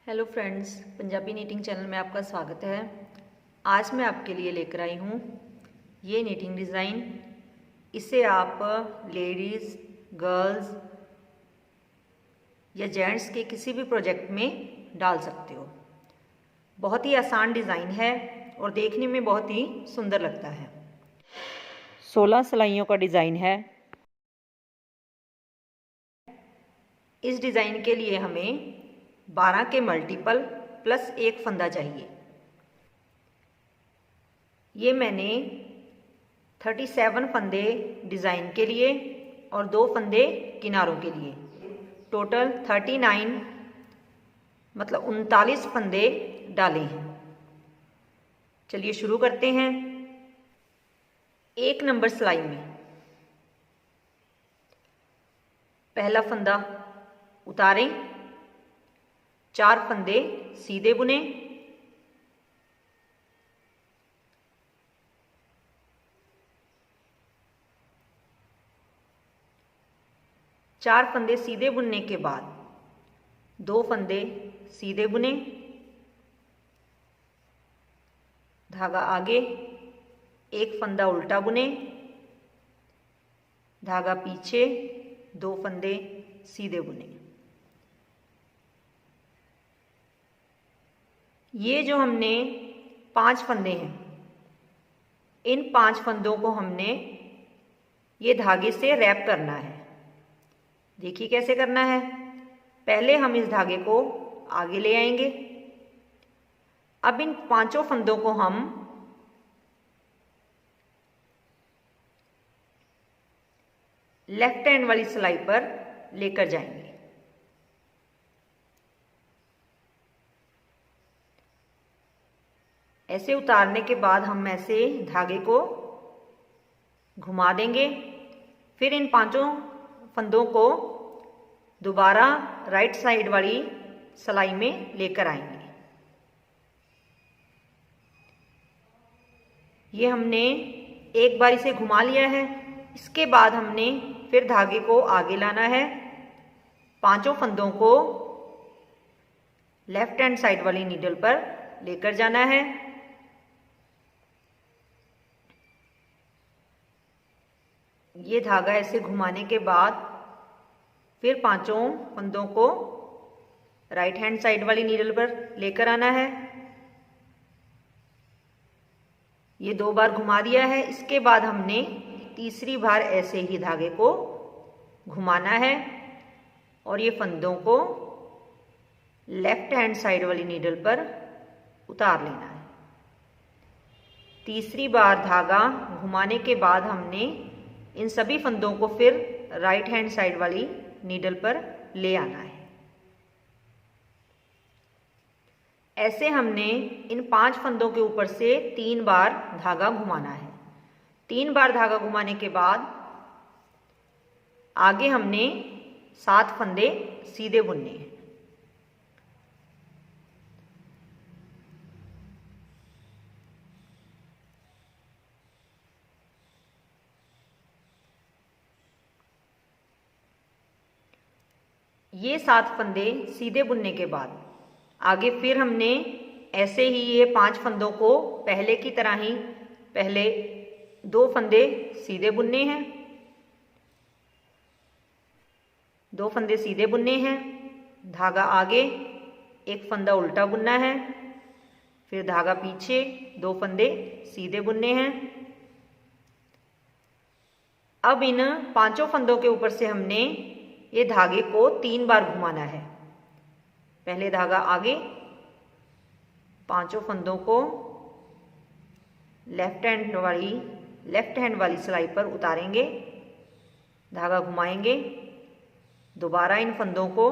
Hello friends, Punjabi knitting channel में आपका स्वागत है। आज मैं आपके लिए लेकर आई हूँ ये नीटिंग डिज़ाइन। इसे आप लेडीज़, गर्ल्स या जेंट्स के किसी भी प्रोजेक्ट में डाल सकते हो। बहुत ही आसान डिज़ाइन है और देखने में बहुत ही सुंदर लगता है। 16 सिलाइयों का डिज़ाइन है। इस डिज़ाइन के लिए हमें 12 के मल्टीपल प्लस एक फंदा चाहिए। ये मैंने 37 फंदे डिज़ाइन के लिए और 2 फंदे किनारों के लिए, टोटल 39 मतलब 39 फंदे डाले हैं। चलिए शुरू करते हैं। 1 नंबर सिलाई में पहला फंदा उतारें, 4 फंदे सीधे बुने, चार फंदे सीधे बुनने के बाद 2 फंदे सीधे बुने, धागा आगे, 1 फंदा उल्टा बुने, धागा पीछे, 2 फंदे सीधे बुने। ये जो हमने 5 फंदे हैं, इन 5 फंदों को हमने ये धागे से रैप करना है। देखिए कैसे करना है। पहले हम इस धागे को आगे ले आएंगे। अब इन 5 फंदों को हम लेफ्ट हैंड वाली सिलाई पर लेकर जाएंगे। ऐसे उतारने के बाद हम ऐसे धागे को घुमा देंगे। फिर इन 5 फंदों को दोबारा राइट साइड वाली सिलाई में लेकर आएंगे। ये हमने एक बार इसे घुमा लिया है। इसके बाद हमने फिर धागे को आगे लाना है, 5 फंदों को लेफ्ट हैंड साइड वाली नीडल पर लेकर जाना है। ये धागा ऐसे घुमाने के बाद फिर 5 फंदों को राइट हैंड साइड वाली नीडल पर लेकर आना है। ये 2 बार घुमा दिया है। इसके बाद हमने तीसरी बार ऐसे ही धागे को घुमाना है और ये फंदों को लेफ्ट हैंड साइड वाली नीडल पर उतार लेना है। तीसरी बार धागा घुमाने के बाद हमने इन सभी फंदों को फिर राइट हैंड साइड वाली नीडल पर ले आना है। ऐसे हमने इन 5 फंदों के ऊपर से 3 बार धागा घुमाना है। 3 बार धागा घुमाने के बाद आगे हमने 7 फंदे सीधे बुनने हैं। ये 7 फंदे सीधे बुनने के बाद आगे फिर हमने ऐसे ही ये 5 फंदों को पहले की तरह ही पहले 2 फंदे सीधे बुनने हैं, 2 फंदे सीधे बुनने हैं, धागा आगे, 1 फंदा उल्टा बुनना है, फिर धागा पीछे, 2 फंदे सीधे बुनने हैं। अब इन 5 फंदों के ऊपर से हमने ये धागे को 3 बार घुमाना है। पहले धागा आगे, 5 फंदों को लेफ्ट हैंड वाली सिलाई पर उतारेंगे, धागा घुमाएंगे, दोबारा इन फंदों को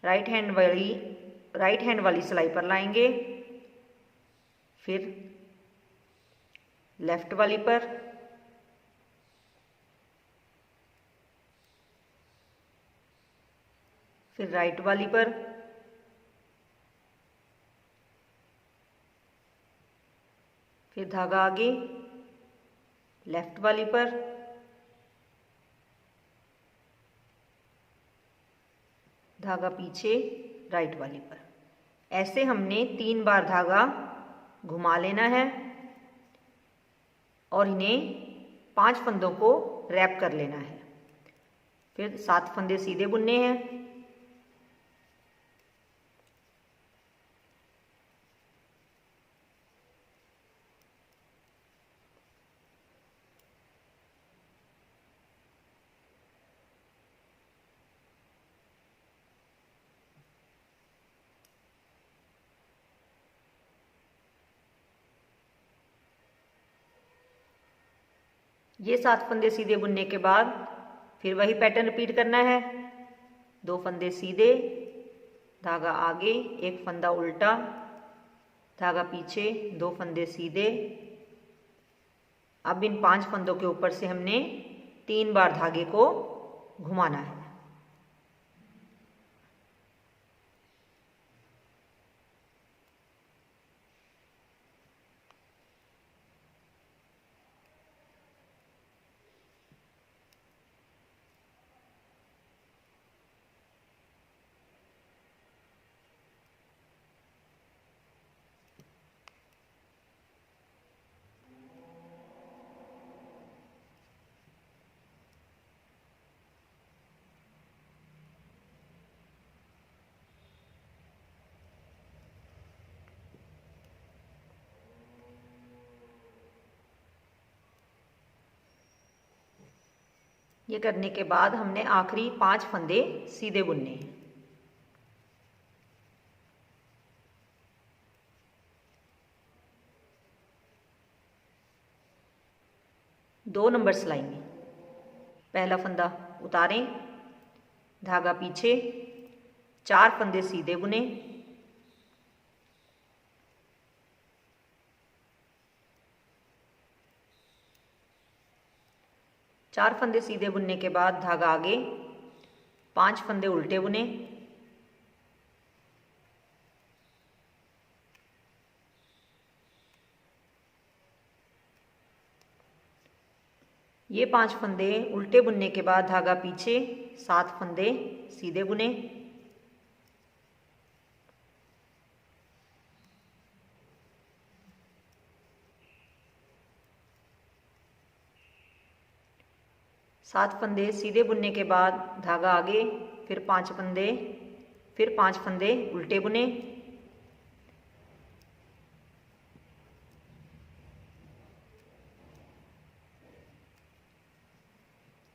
राइट हैंड वाली सिलाई पर लाएंगे, फिर लेफ्ट वाली पर, फिर राइट वाली पर, फिर धागा आगे लेफ्ट वाली पर, धागा पीछे राइट वाली पर। ऐसे हमने 3 बार धागा घुमा लेना है और इन्हें 5 फंदों को रैप कर लेना है। फिर 7 फंदे सीधे बुनने हैं। ये 7 फंदे सीधे बुनने के बाद फिर वही पैटर्न रिपीट करना है। 2 फंदे सीधे, धागा आगे, 1 फंदा उल्टा, धागा पीछे, 2 फंदे सीधे। अब इन 5 फंदों के ऊपर से हमने 3 बार धागे को घुमाना है। ये करने के बाद हमने आखिरी 5 फंदे सीधे बुनने हैं। दो नंबर सिलाई में पहला फंदा उतारें, धागा पीछे, 4 फंदे सीधे बुने, चार फंदे सीधे बुनने के बाद धागा आगे, 5 फंदे उल्टे बुने, ये 5 फंदे उल्टे बुनने के बाद धागा पीछे, 7 फंदे सीधे बुने, सात फंदे सीधे बुनने के बाद धागा आगे, फिर 5 फंदे, फिर 5 फंदे उल्टे बुने,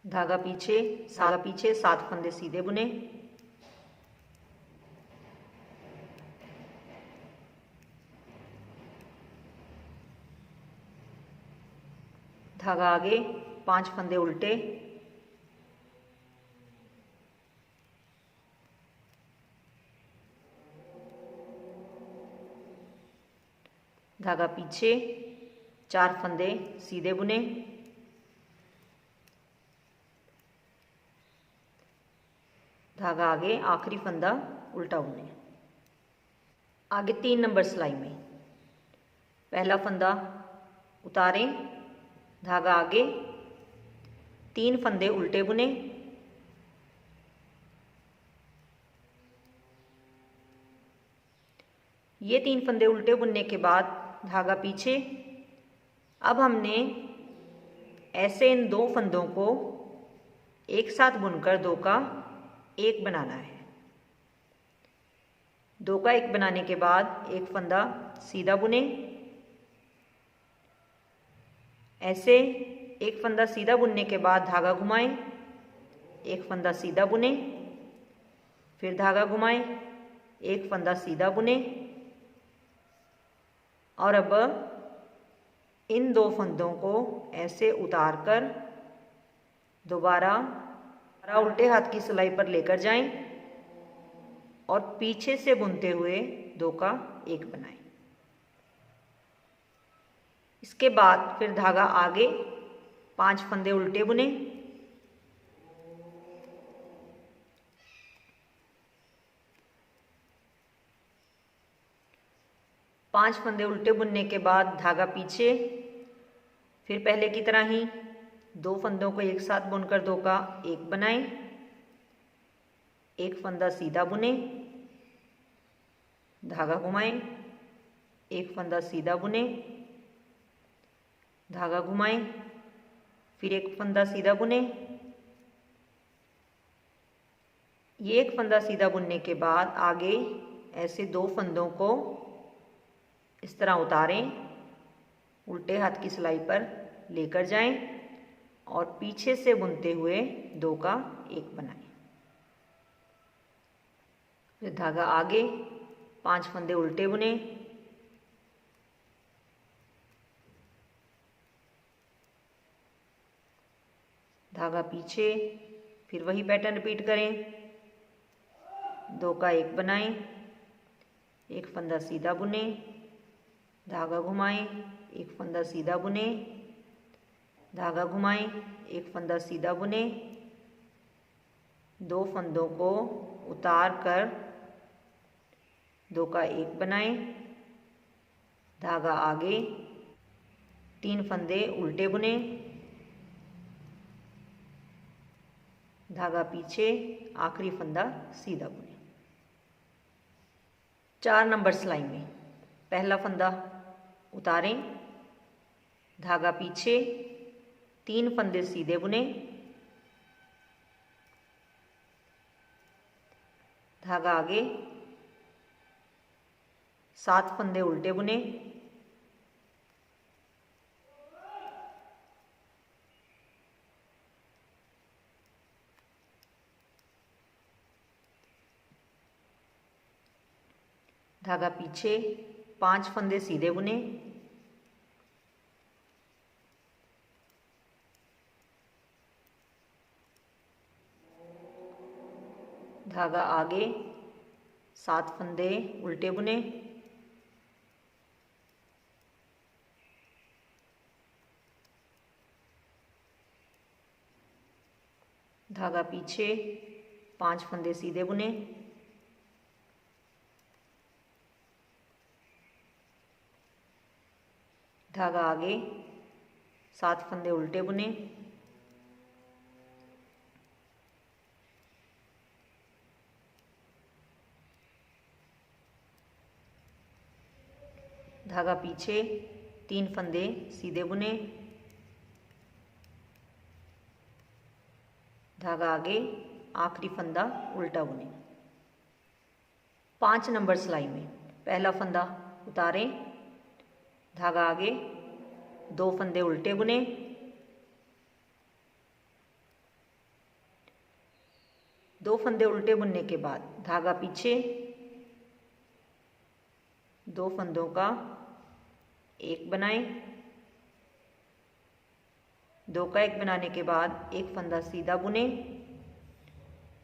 धागा पीछे 7 फंदे सीधे बुने, धागा आगे, 5 फंदे उल्टे, धागा पीछे, 4 फंदे सीधे बुने, धागा आगे, आखिरी फंदा उल्टा बुने। आगे 3 नंबर सिलाई में पहला फंदा उतारें, धागा आगे, 3 फंदे उल्टे बुने, ये 3 फंदे उल्टे बुनने के बाद धागा पीछे। अब हमने ऐसे इन 2 फंदों को एक साथ बुनकर 2 का 1 बनाना है। 2 का 1 बनाने के बाद एक फंदा सीधा बुने, ऐसे एक फंदा सीधा बुनने के बाद धागा घुमाएं, एक फंदा सीधा बुने, फिर धागा घुमाएं, एक फंदा सीधा बुने और अब इन 2 फंदों को ऐसे उतारकर दोबारा उल्टे हाथ की सिलाई पर लेकर जाएं और पीछे से बुनते हुए 2 का 1 बनाएं। इसके बाद फिर धागा आगे, 5 फंदे उल्टे बुने, पांच फंदे उल्टे बुनने के बाद धागा पीछे, फिर पहले की तरह ही 2 फंदों को एक साथ बुनकर 2 का 1 बनाएं, एक फंदा सीधा बुने, धागा घुमाएं, एक फंदा सीधा बुने, धागा घुमाएं, फिर एक फंदा सीधा बुने। ये एक फंदा सीधा बुनने के बाद आगे ऐसे 2 फंदों को इस तरह उतारें, उल्टे हाथ की सिलाई पर लेकर जाएं और पीछे से बुनते हुए 2 का 1 बनाएं। फिर धागा आगे, 5 फंदे उल्टे बुने, धागा पीछे, फिर वही पैटर्न रिपीट करें, 2 का 1 बनाएं, एक फंदा सीधा बुने, धागा घुमाएं, एक फंदा सीधा बुने, धागा घुमाएं, एक फंदा सीधा बुने, 2 फंदों को उतार कर 2 का 1 बनाएं, धागा आगे, 3 फंदे उल्टे बुने, धागा पीछे, आखिरी फंदा सीधा बुने। 4 नंबर सिलाई में पहला फंदा उतारें, धागा पीछे, 3 फंदे सीधे बुने, धागा आगे, 7 फंदे उल्टे बुने, धागा पीछे, 5 फंदे सीधे बुने, धागा आगे, 7 फंदे उल्टे बुने, धागा पीछे, 5 फंदे सीधे बुने, धागा आगे, 7 फंदे उल्टे बुने, धागा पीछे, 3 फंदे सीधे बुने, धागा आगे, आखिरी फंदा उल्टा बुने। 5 नंबर सिलाई में पहला फंदा उतारें, धागा आगे, 2 फंदे उल्टे बुने, दो फंदे उल्टे बुनने के बाद धागा पीछे, 2 फंदों का 1 बनाएं, 2 का 1 बनाने के बाद एक फंदा सीधा बुने,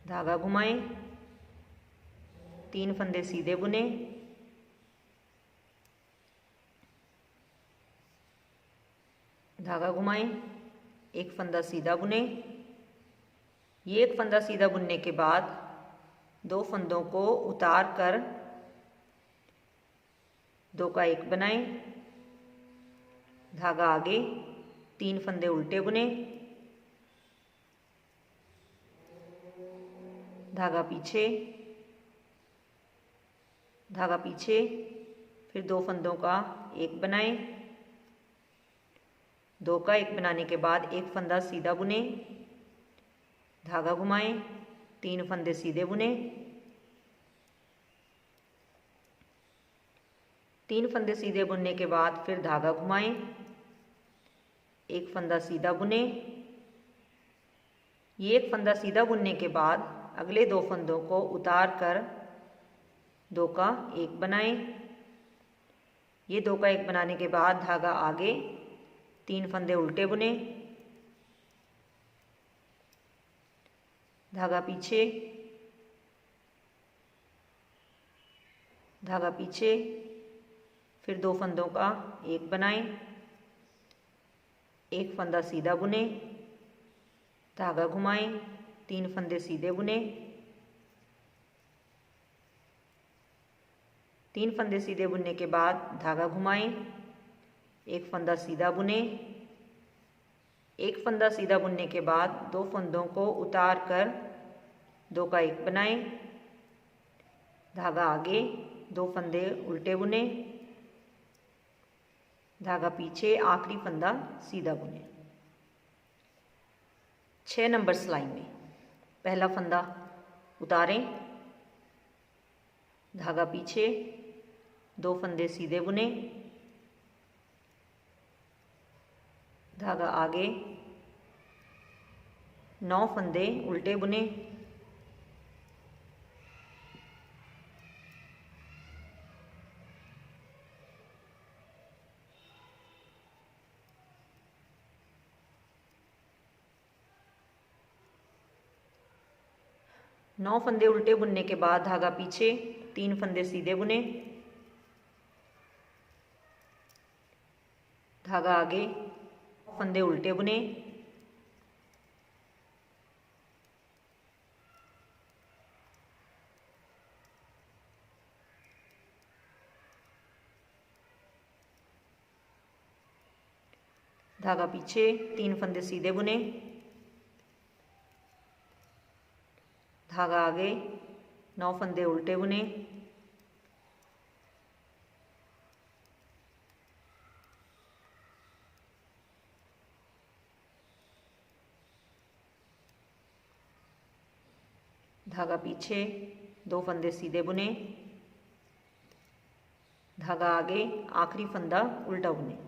धागा घुमाएं, 3 फंदे सीधे बुने, धागा घुमाएं, एक फंदा सीधा बुने। ये एक फंदा सीधा बुनने के बाद 2 फंदों को उतार कर 2 का 1 बनाएं, धागा आगे, 3 फंदे उल्टे बुने, धागा पीछे, धागा पीछे, फिर 2 फंदों का 1 बनाएं, 2 का 1 बनाने के बाद एक फंदा सीधा बुने, धागा घुमाएं, 3 फंदे सीधे बुने, 3 फंदे सीधे बुनने के बाद फिर धागा घुमाएं, एक फंदा सीधा बुने। ये एक फंदा सीधा बुनने के बाद अगले 2 फंदों को उतार कर 2 का 1 बनाएं। ये 2 का 1 बनाने के बाद धागा आगे, 3 फंदे उल्टे बुने, धागा पीछे, धागा पीछे, फिर 2 फंदों का 1 बनाएं, एक फंदा सीधा बुने, धागा घुमाएं, 3 फंदे सीधे बुने, 3 फंदे सीधे बुनने के बाद धागा घुमाएं, एक फंदा सीधा बुने, एक फंदा सीधा बुनने के बाद 2 फंदों को उतार कर 2 का 1 बनाएं, धागा आगे, दो फंदे उल्टे बुने, धागा पीछे, आखिरी फंदा सीधा बुने। 6 नंबर सिलाई में पहला फंदा उतारें, धागा पीछे, दो फंदे सीधे बुने, धागा आगे, 9 फंदे उल्टे बुने, नौ फंदे उल्टे बुनने के बाद धागा पीछे, 3 फंदे सीधे बुने, धागा आगे, फंदे उल्टे बुने, धागा पीछे, 3 फंदे सीधे बुने, धागा आगे, 9 फंदे उल्टे बुने, धागा पीछे, 2 फंदे सीधे बुने, धागा आगे, आखिरी फंदा उल्टा बुने।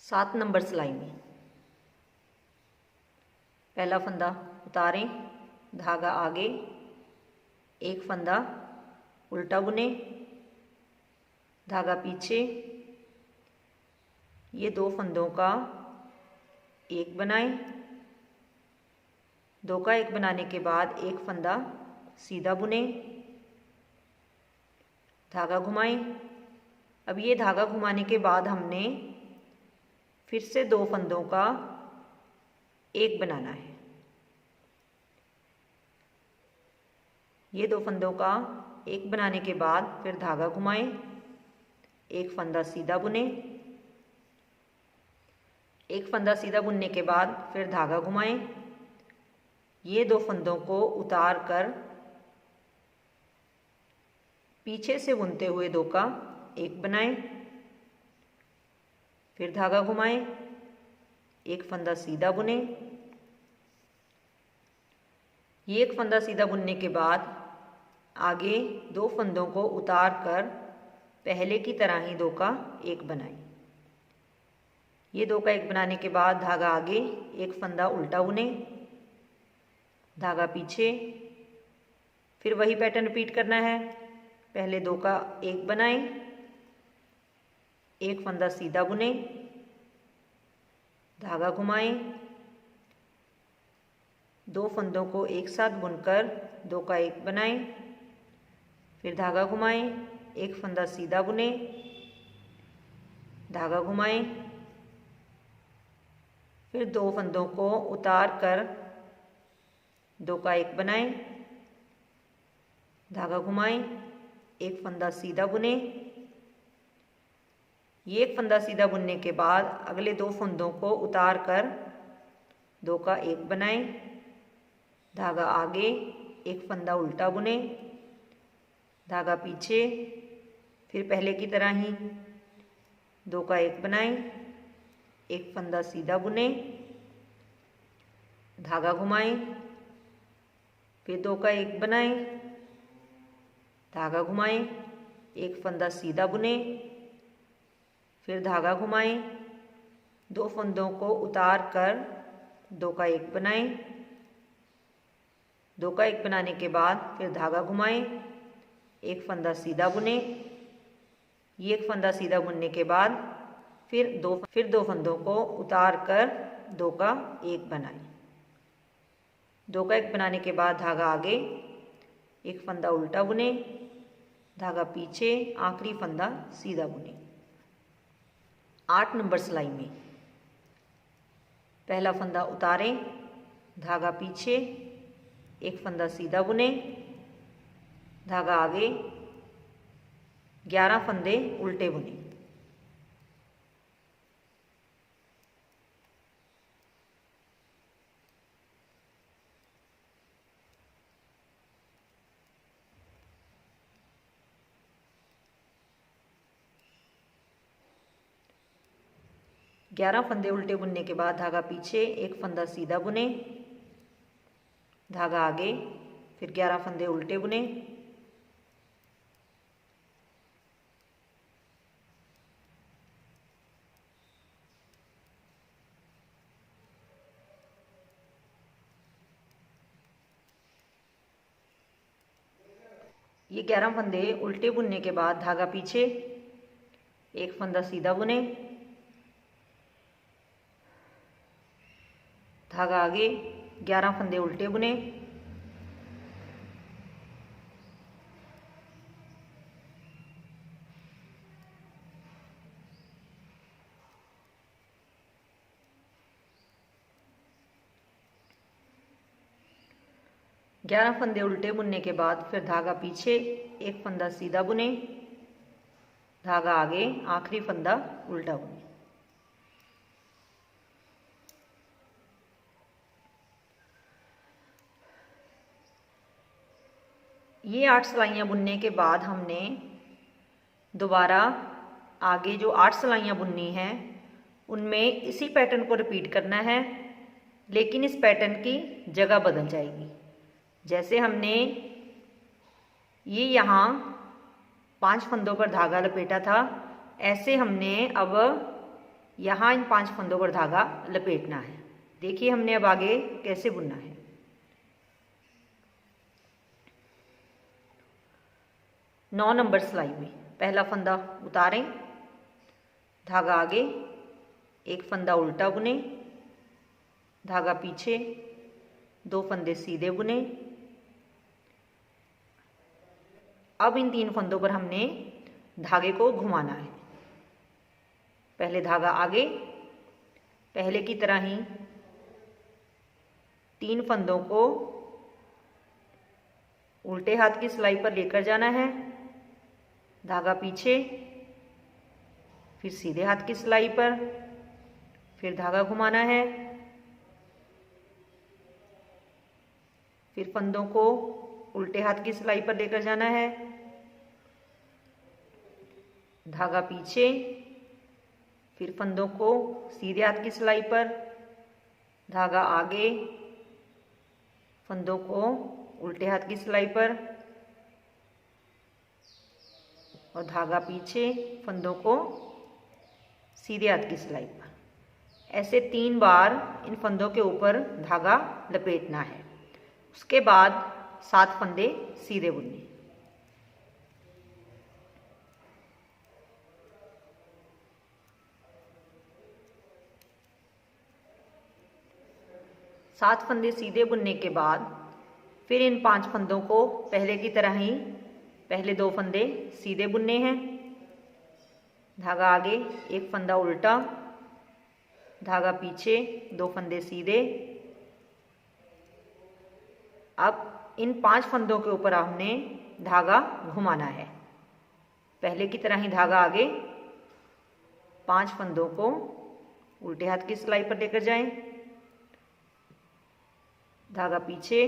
7 नंबर सिलाई में पहला फंदा उतारें, धागा आगे, एक फंदा उल्टा बुने, धागा पीछे, ये 2 फंदों का एक बनाएं, 2 का एक बनाने के बाद एक फंदा सीधा बुने, धागा घुमाएं। अब ये धागा घुमाने के बाद हमने फिर से 2 फंदों का एक बनाना है। ये 2 फंदों का एक बनाने के बाद फिर धागा घुमाएं, एक फंदा सीधा बुने, एक फंदा सीधा बुनने के बाद फिर धागा घुमाएं, ये 2 फंदों को उतार कर पीछे से बुनते हुए 2 का एक बनाएं, फिर धागा घुमाएं, एक फंदा सीधा बुने, ये एक फंदा सीधा बुनने के बाद आगे 2 फंदों को उतार कर पहले की तरह ही 2 का एक बनाएं। ये 2 का एक बनाने के बाद धागा आगे, एक फंदा उल्टा बुने, धागा पीछे, फिर वही पैटर्न रिपीट करना है। पहले 2 का एक बनाएं, एक फंदा सीधा बुने, धागा घुमाएं, 2 फंदों को एक साथ बुनकर 2 का एक बनाएं, फिर धागा घुमाएं, एक फंदा सीधा बुने, धागा घुमाएं, फिर 2 फंदों को उतार कर 2 का एक बनाएं, धागा घुमाएं, एक फंदा सीधा बुने, ये एक फंदा सीधा बुनने के बाद अगले 2 फंदों को उतार कर 2 का एक बनाएं, धागा आगे, एक फंदा उल्टा बुने, धागा पीछे, फिर पहले की तरह ही 2 का एक बनाएं, एक फंदा सीधा बुने, धागा घुमाएं, फिर 2 का एक बनाएं, धागा घुमाएं, एक फंदा सीधा बुने, फिर धागा घुमाएं, 2 फंदों को उतार कर 2 का एक बनाएं, 2 का एक बनाने के बाद फिर धागा घुमाएं, एक फंदा सीधा बुने, ये एक फंदा सीधा बुनने के बाद फिर दो फंदों को उतार कर 2 का एक बनाएं। 2 का एक बनाने के बाद धागा आगे, एक फंदा उल्टा बुने, धागा पीछे, आखिरी फंदा सीधा बुने। 8 नंबर सिलाई में पहला फंदा उतारें, धागा पीछे, एक फंदा सीधा बुने, धागा आगे, 11 फंदे उल्टे बुने। 11 फंदे उल्टे बुनने के बाद धागा पीछे, एक फंदा सीधा बुने, धागा आगे, फिर 11 फंदे उल्टे बुने, ये 11 फंदे उल्टे बुनने के बाद धागा पीछे, एक फंदा सीधा बुने, धागा आगे, 11 फंदे उल्टे बुने, ग्यारह फंदे उल्टे बुनने के बाद फिर धागा पीछे, एक फंदा सीधा बुने, धागा आगे, आखिरी फंदा उल्टा बुने। ये 8 सिलाइयाँ बुनने के बाद हमने दोबारा आगे जो 8 सिलाइयाँ बुननी हैं उनमें इसी पैटर्न को रिपीट करना है, लेकिन इस पैटर्न की जगह बदल जाएगी। जैसे हमने ये यहाँ 5 फंदों पर धागा लपेटा था, ऐसे हमने अब यहाँ इन 5 फंदों पर धागा लपेटना है। देखिए हमने अब आगे कैसे बुनना है। नौ नंबर सिलाई में पहला फंदा उतारें, धागा आगे, एक फंदा उल्टा बुने, धागा पीछे, 2 फंदे सीधे बुने। अब इन 3 फंदों पर हमने धागे को घुमाना है। पहले धागा आगे, पहले की तरह ही 3 फंदों को उल्टे हाथ की सिलाई पर लेकर जाना है, धागा पीछे, फिर सीधे हाथ की सिलाई पर, फिर धागा घुमाना है, फिर फंदों को उल्टे हाथ की सिलाई पर लेकर जाना है, धागा पीछे, फिर फंदों को सीधे हाथ की सिलाई पर, धागा आगे, फंदों को उल्टे हाथ की सिलाई पर और धागा पीछे, फंदों को सीधे हाथ की सिलाई पर। ऐसे 3 बार इन फंदों के ऊपर धागा लपेटना है। उसके बाद 7 फंदे सीधे बुनने। सात फंदे सीधे बुनने के बाद फिर इन 5 फंदों को पहले की तरह ही पहले 2 फंदे सीधे बुनने हैं, धागा आगे, एक फंदा उल्टा, धागा पीछे, 2 फंदे सीधे। अब इन 5 फंदों के ऊपर हमने धागा घुमाना है। पहले की तरह ही धागा आगे, 5 फंदों को उल्टे हाथ की सिलाई पर लेकर जाएं, धागा पीछे,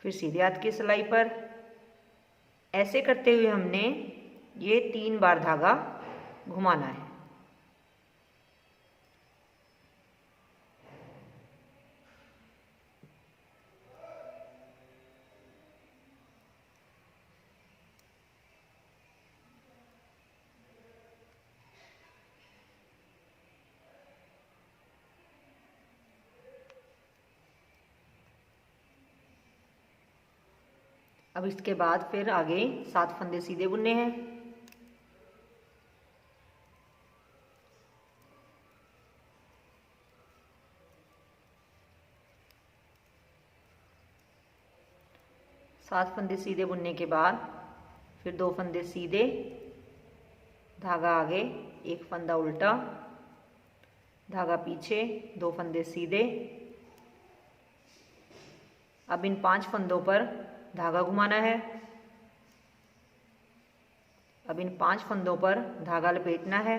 फिर सीधे हाथ की सिलाई पर। ऐसे करते हुए हमने ये 3 बार धागा घुमाना है। अब इसके बाद फिर आगे 7 फंदे सीधे बुनने हैं। सात फंदे सीधे बुनने के बाद फिर 2 फंदे सीधे, धागा आगे, एक फंदा उल्टा, धागा पीछे, 2 फंदे सीधे। अब इन 5 फंदों पर धागा घुमाना है। अब इन 5 फंदों पर धागा लपेटना है।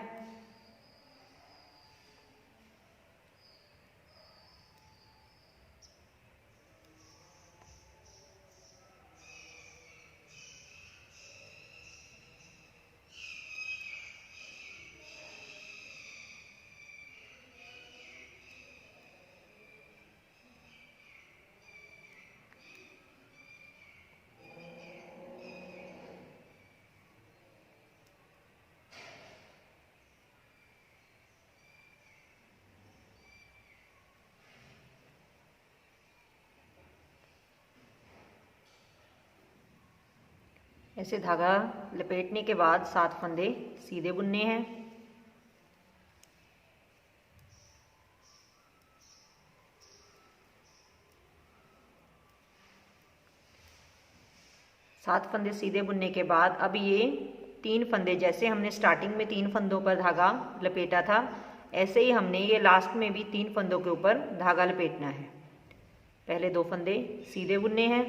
ऐसे धागा लपेटने के बाद 7 फंदे सीधे बुनने हैं। सात फंदे सीधे बुनने के बाद अब ये 3 फंदे, जैसे हमने स्टार्टिंग में 3 फंदों पर धागा लपेटा था, ऐसे ही हमने ये लास्ट में भी 3 फंदों के ऊपर धागा लपेटना है। पहले 2 फंदे सीधे बुनने हैं,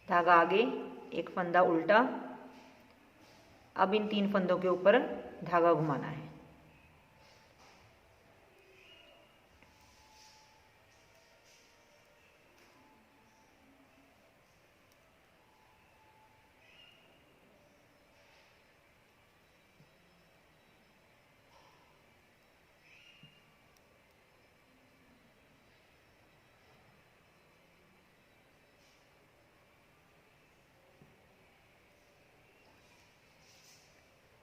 धागा आगे, एक फंदा उल्टा। अब इन 3 फंदों के ऊपर धागा घुमाना है।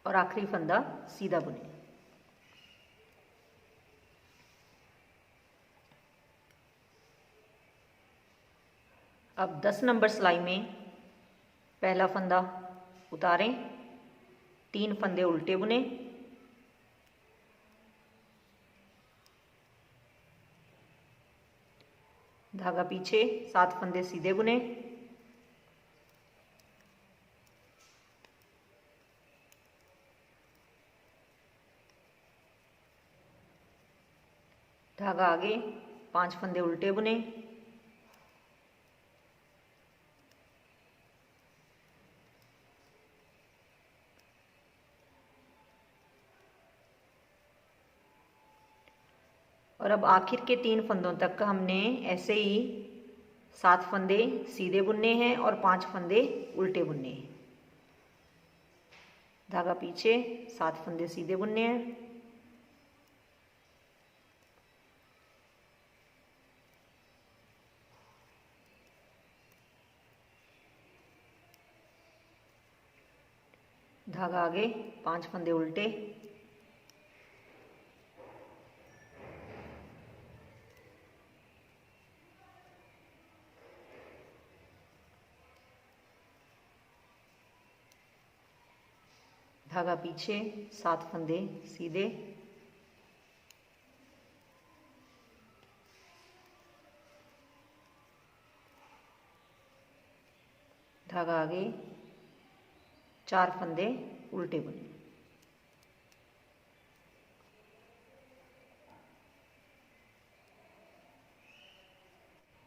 और आखिरी फंदा सीधा बुने। अब 10 नंबर सिलाई में पहला फंदा उतारें, 3 फंदे उल्टे बुने, धागा पीछे, 7 फंदे सीधे बुने, धागा आगे, 5 फंदे उल्टे बुने, और अब आखिर के 3 फंदों तक का हमने ऐसे ही 7 फंदे सीधे बुनने हैं और 5 फंदे उल्टे बुनने हैं। धागा पीछे, 7 फंदे सीधे बुनने हैं, धागा आगे, 5 फंदे उल्टे, धागा पीछे, 7 फंदे सीधे, धागा आगे, 4 फंदे उल्टे बुने।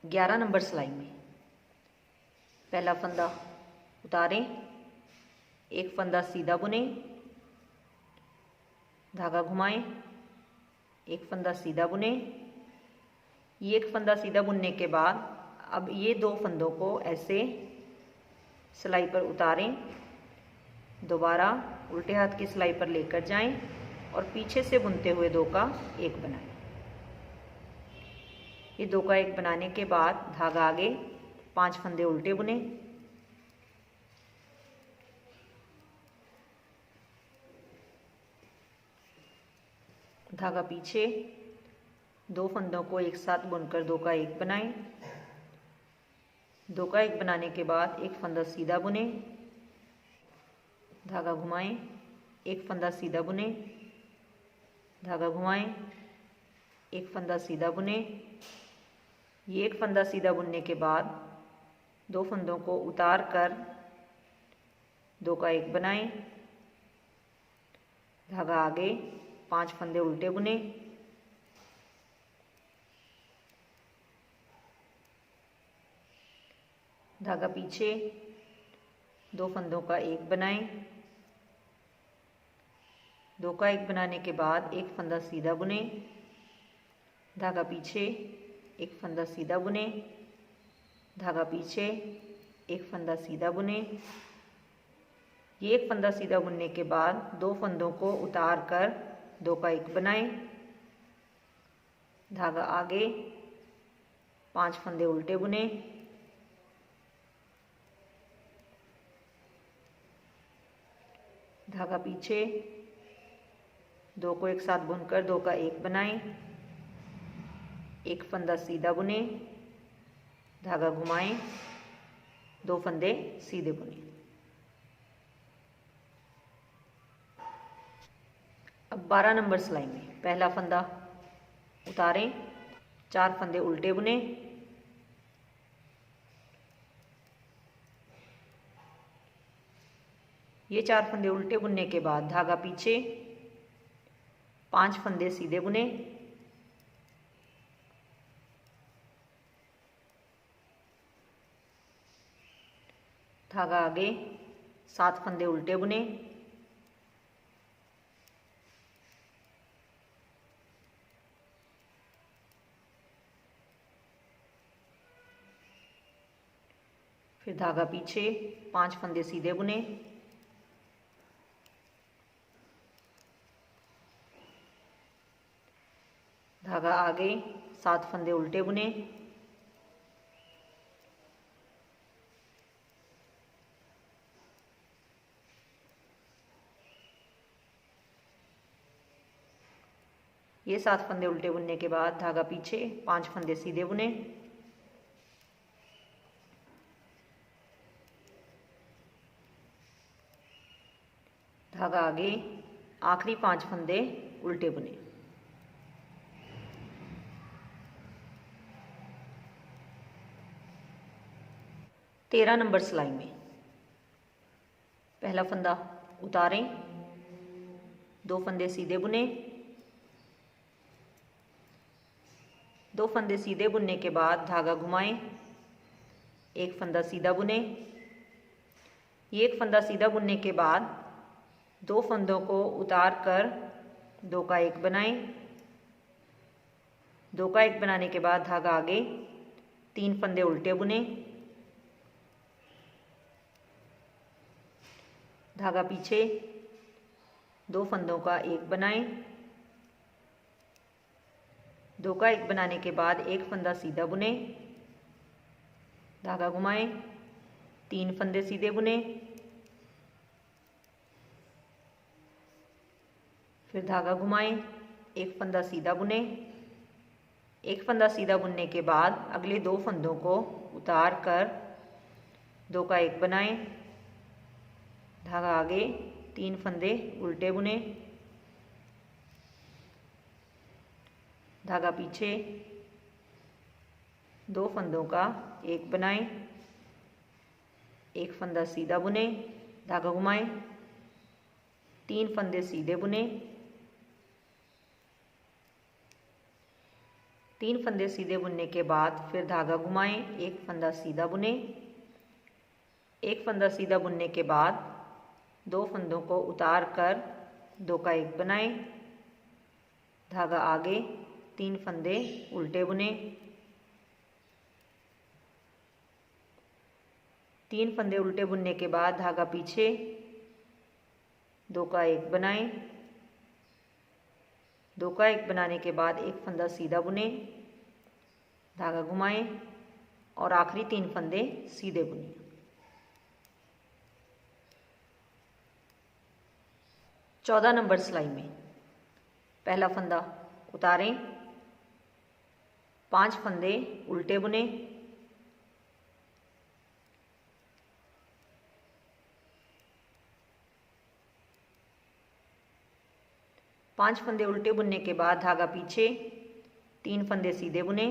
ग्यारह नंबर सिलाई में पहला फंदा उतारें, एक फंदा सीधा बुने, धागा घुमाएं, एक फंदा सीधा बुने। ये एक फंदा सीधा बुनने के बाद अब ये 2 फंदों को ऐसे सिलाई पर उतारें, दोबारा उल्टे हाथ की सिलाई पर लेकर जाएं और पीछे से बुनते हुए 2 का 1 बनाएं। ये 2 का 1 बनाने के बाद धागा आगे, 5 फंदे उल्टे बुने, धागा पीछे, 2 फंदों को एक साथ बुनकर 2 का 1 बनाएं। 2 का 1 बनाने के बाद एक फंदा सीधा बुने, धागा घुमाएं, एक फंदा सीधा बुने, धागा घुमाएं, एक फंदा सीधा बुने। ये एक फंदा सीधा बुनने के बाद 2 फंदों को उतार कर 2 का 1 बनाएं, धागा आगे, 5 फंदे उल्टे बुने, धागा पीछे, 2 फंदों का 1 बनाएं। 2 का 1 बनाने के बाद एक फंदा सीधा बुने, धागा पीछे, एक फंदा सीधा बुने, धागा पीछे, एक फंदा सीधा बुने। ये एक फंदा सीधा बुनने के बाद 2 फंदों को उतार कर 2 का 1 बनाएं, धागा आगे, 5 फंदे उल्टे बुने, धागा पीछे, 2 को एक साथ बुनकर 2 का 1 बनाएं, एक फंदा सीधा बुने, धागा घुमाएं, 2 फंदे सीधे बुने। अब 12 नंबर सिलाई में पहला फंदा उतारें, 4 फंदे उल्टे बुने, ये 4 फंदे उल्टे बुनने के बाद धागा पीछे, 5 फंदे सीधे बुने, धागा आगे, 7 फंदे उल्टे बुने, फिर धागा पीछे, 5 फंदे सीधे बुने, धागा आगे, 7 फंदे उल्टे बुने, ये 7 फंदे उल्टे बुनने के बाद धागा पीछे, 5 फंदे सीधे बुने, धागा आगे, आखिरी 5 फंदे उल्टे बुने। तेरह नंबर सिलाई में पहला फंदा उतारें, 2 फंदे सीधे बुने, 2 फंदे सीधे बुनने के बाद धागा घुमाएं, 1 फंदा सीधा बुने, ये 1 फंदा सीधा बुनने के बाद 2 फंदों को उतार कर 2 का 1 बनाएं, 2 का 1 बनाने के बाद धागा आगे, 3 फंदे उल्टे बुने, धागा पीछे, 2 फंदों का 1 बनाएं, 2 का 1 बनाने के बाद 1 फंदा सीधा बुने, धागा घुमाएं, 3 फंदे सीधे बुने, फिर धागा घुमाएं, 1 फंदा सीधा बुने, 1 फंदा सीधा बुनने के बाद अगले 2 फंदों को उतार कर 2 का 1 बनाएं, धागा आगे, 3 फंदे उल्टे बुने, धागा पीछे, 2 फंदों का 1 बनाएं, 1 फंदा सीधा बुने, धागा घुमाएं, 3 फंदे सीधे बुने, 3 फंदे सीधे बुनने के बाद फिर धागा घुमाएं, 1 फंदा सीधा बुने, 1 फंदा सीधा बुनने के बाद 2 फंदों को उतार कर 2 का 1 बनाएं, धागा आगे, 3 फंदे उल्टे बुने, 3 फंदे उल्टे बुनने के बाद धागा पीछे, 2 का 1 बनाएं, 2 का 1 बनाने के बाद 1 फंदा सीधा बुने, धागा घुमाएं और आखिरी 3 फंदे सीधे बुने। 14 नंबर सिलाई में पहला फंदा उतारें, 5 फंदे उल्टे बुने, पांच फंदे उल्टे बुनने के बाद धागा पीछे, 3 फंदे सीधे बुने,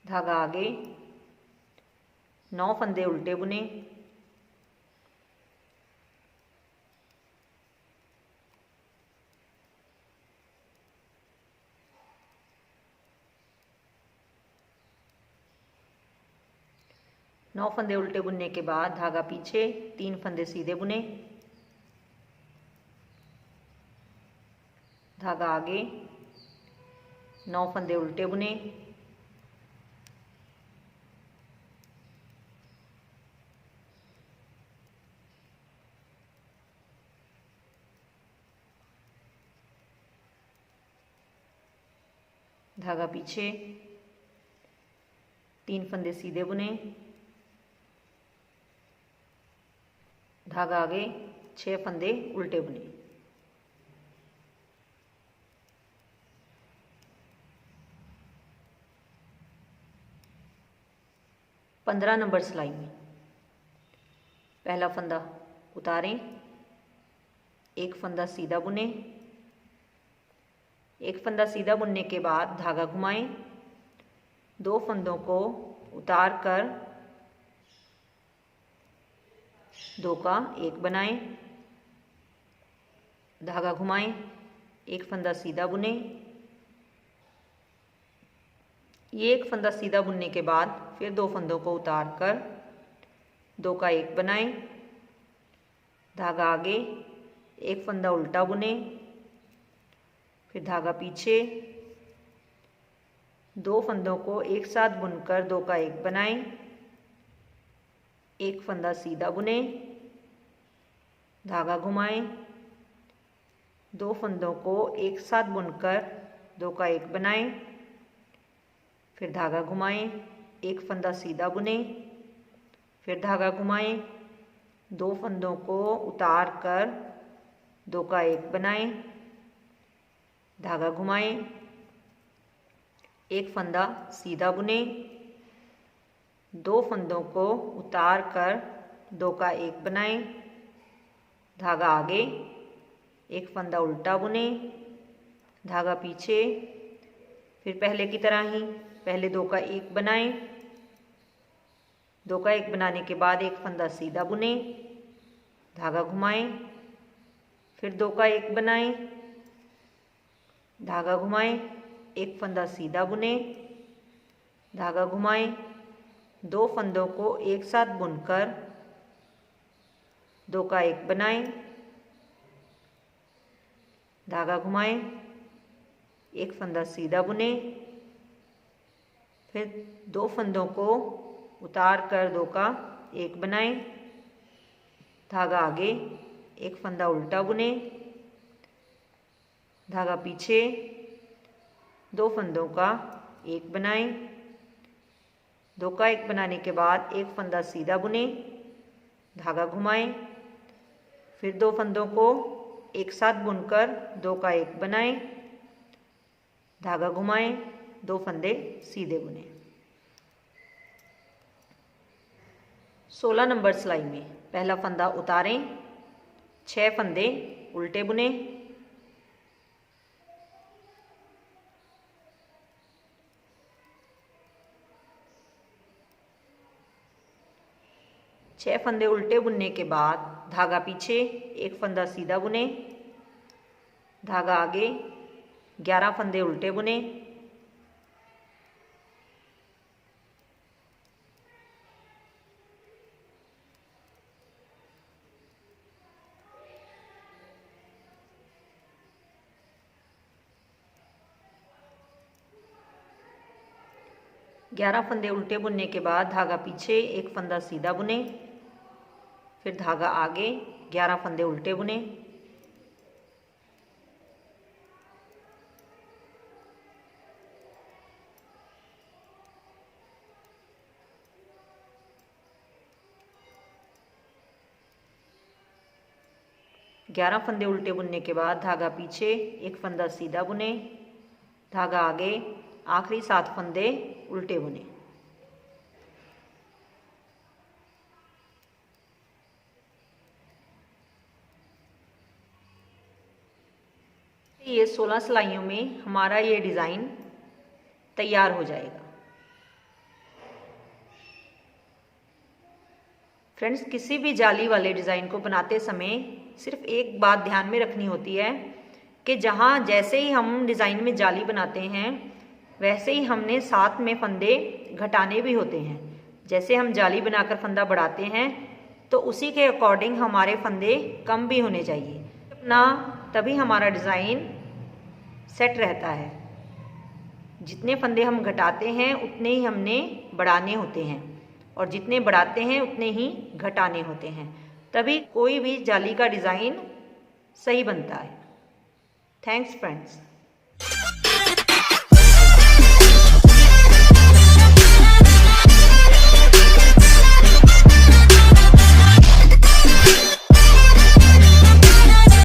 धागा आगे, 9 फंदे उल्टे बुने, नौ फंदे उल्टे बुनने के बाद धागा पीछे, 3 फंदे सीधे बुने, धागा आगे, 9 फंदे उल्टे बुने, धागा पीछे, 3 फंदे सीधे बुने, धागा आगे, 6 फंदे उल्टे बुने। 15 नंबर सिलाई में पहला फंदा उतारें, एक फंदा सीधा बुने, एक फंदा सीधा बुनने के बाद धागा घुमाएं, 2 फंदों को उतार कर 2 का 1 बनाएं, धागा घुमाएं, एक फंदा सीधा बुने, ये एक फंदा सीधा बुनने के बाद फिर 2 फंदों को उतार कर 2 का 1 बनाएं, धागा आगे, एक फंदा उल्टा बुने, फिर धागा पीछे, 2 फंदों को एक साथ बुनकर 2 का 1 बनाएं, एक फंदा सीधा बुने, धागा घुमाएं, 2 फंदों को एक साथ बुनकर 2 का 1 बनाएं, फिर धागा घुमाएं, एक फंदा सीधा बुने, फिर धागा घुमाएं, 2 फंदों को उतार कर 2 का 1 बनाएं, धागा घुमाएं, एक फंदा सीधा बुने, 2 फंदों को उतार कर 2 का 1 बनाएं, धागा आगे, एक फंदा उल्टा बुने, धागा पीछे, फिर पहले की तरह ही पहले 2 का 1 बनाएं, 2 का 1 बनाने के बाद एक फंदा सीधा बुने, धागा घुमाएं, फिर 2 का 1 बनाएं, धागा घुमाएं, एक फंदा सीधा बुने, धागा घुमाएं, 2 फंदों को एक साथ बुनकर 2 का 1 बनाएं, धागा घुमाएं, एक फंदा सीधा बुने, फिर 2 फंदों को उतार कर 2 का 1 बनाएं, धागा आगे, एक फंदा उल्टा बुने, धागा पीछे, 2 फंदों का 1 बनाएं, 2 का 1 बनाने के बाद एक फंदा सीधा बुने, धागा घुमाएं, फिर 2 फंदों को एक साथ बुनकर 2 का 1 बनाएं, धागा घुमाएं, 2 फंदे सीधे बुने। 16 नंबर सिलाई में पहला फंदा उतारें, 6 फंदे उल्टे बुने, छह फंदे उल्टे बुनने के बाद धागा पीछे, एक फंदा सीधा बुने, धागा आगे, 11 फंदे उल्टे बुने, ग्यारह फंदे उल्टे बुनने के बाद धागा पीछे, एक फंदा सीधा बुने, फिर धागा आगे, 11 फंदे उल्टे बुने, ग्यारह फंदे उल्टे बुनने के बाद धागा पीछे, एक फंदा सीधा बुने, धागा आगे, आखिरी 7 फंदे उल्टे बुने। ये 16 सिलाइयों में हमारा ये डिज़ाइन तैयार हो जाएगा। फ्रेंड्स, किसी भी जाली वाले डिज़ाइन को बनाते समय सिर्फ एक बात ध्यान में रखनी होती है कि जहाँ जैसे ही हम डिज़ाइन में जाली बनाते हैं वैसे ही हमने साथ में फंदे घटाने भी होते हैं। जैसे हम जाली बनाकर फंदा बढ़ाते हैं तो उसी के अकॉर्डिंग हमारे फंदे कम भी होने चाहिए ना, तभी हमारा डिज़ाइन सेट रहता है। जितने फंदे हम घटाते हैं उतने ही हमने बढ़ाने होते हैं और जितने बढ़ाते हैं उतने ही घटाने होते हैं, तभी कोई भी जाली का डिज़ाइन सही बनता है। Thanks friends.